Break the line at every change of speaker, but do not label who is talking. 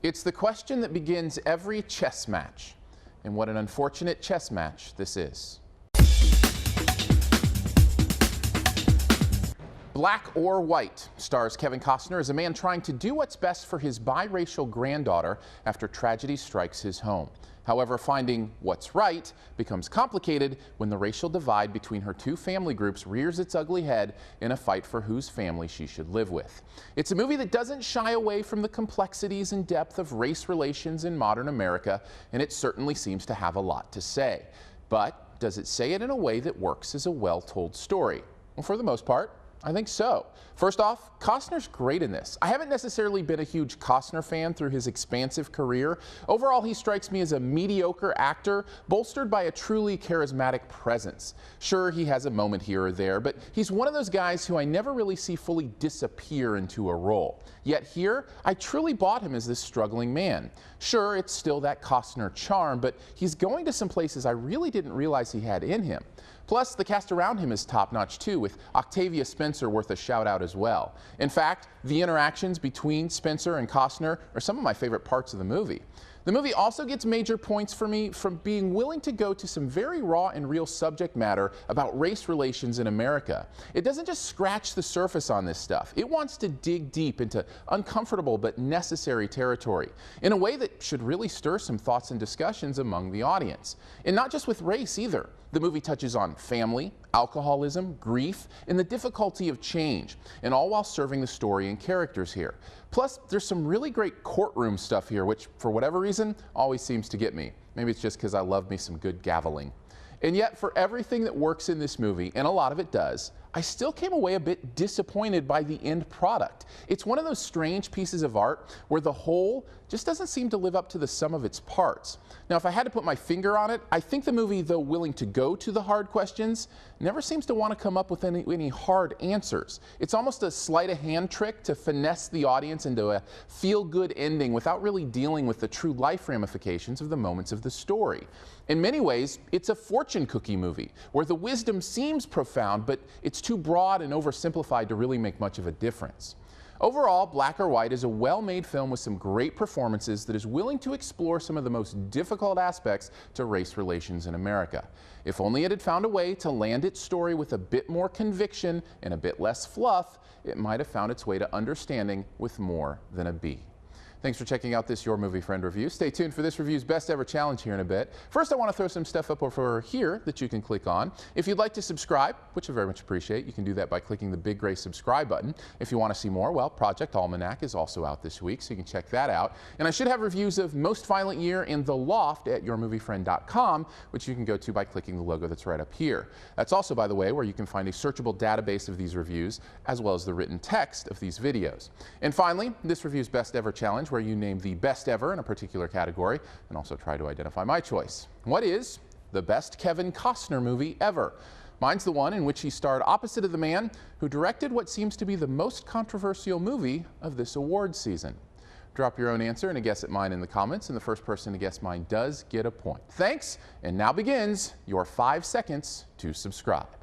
It's the question that begins every chess match. And what an unfortunate chess match this is. Black or White stars Kevin Costner as a man trying to do what's best for his biracial granddaughter after tragedy strikes his home. However, finding what's right becomes complicated when the racial divide between her two family groups rears its ugly head in a fight for whose family she should live with. It's a movie that doesn't shy away from the complexities and depth of race relations in modern America, and it certainly seems to have a lot to say. But does it say it in a way that works as a well-told story? Well, for the most part, I think so. First off, Costner's great in this. I haven't necessarily been a huge Costner fan through his expansive career. Overall, he strikes me as a mediocre actor, bolstered by a truly charismatic presence. Sure, he has a moment here or there, but he's one of those guys who I never really see fully disappear into a role. Yet here, I truly bought him as this struggling man. Sure, it's still that Costner charm, but he's going to some places I really didn't realize he had in him. Plus, the cast around him is top-notch too, with Octavia Spencer worth a shout-out as well. In fact, the interactions between Spencer and Costner are some of my favorite parts of the movie. The movie also gets major points for me from being willing to go to some very raw and real subject matter about race relations in America. It doesn't just scratch the surface on this stuff. It wants to dig deep into uncomfortable but necessary territory in a way that should really stir some thoughts and discussions among the audience. And not just with race either. The movie touches on family, alcoholism, grief, and the difficulty of change, and all while serving the story and characters here. Plus, there's some really great courtroom stuff here, which, for whatever reason, always seems to get me. Maybe it's just because I love me some good gaveling. And yet, for everything that works in this movie, and a lot of it does, I still came away a bit disappointed by the end product. It's one of those strange pieces of art where the whole just doesn't seem to live up to the sum of its parts. Now, if I had to put my finger on it, I think the movie, though willing to go to the hard questions, never seems to want to come up with any hard answers. It's almost a sleight of hand trick to finesse the audience into a feel-good ending without really dealing with the true life ramifications of the moments of the story. In many ways, it's a fortune cookie movie where the wisdom seems profound, but it's too broad and oversimplified to really make much of a difference. Overall, Black or White is a well-made film with some great performances that is willing to explore some of the most difficult aspects to race relations in America. If only it had found a way to land its story with a bit more conviction and a bit less fluff, it might have found its way to understanding with more than a B. Thanks for checking out this Your Movie Friend review. Stay tuned for this review's best ever challenge here in a bit. First, I want to throw some stuff up over here that you can click on. If you'd like to subscribe, which I very much appreciate, you can do that by clicking the big gray subscribe button. If you want to see more, well, Project Almanac is also out this week, so you can check that out. And I should have reviews of Most Violent Year and The Loft at yourmoviefriend.com, which you can go to by clicking the logo that's right up here. That's also, by the way, where you can find a searchable database of these reviews, as well as the written text of these videos. And finally, this review's best ever challenge, where you name the best ever in a particular category and also try to identify my choice. What is the best Kevin Costner movie ever? Mine's the one in which he starred opposite of the man who directed what seems to be the most controversial movie of this award season. Drop your own answer and a guess at mine in the comments, and the first person to guess mine does get a point. Thanks, and now begins your 5 seconds to subscribe.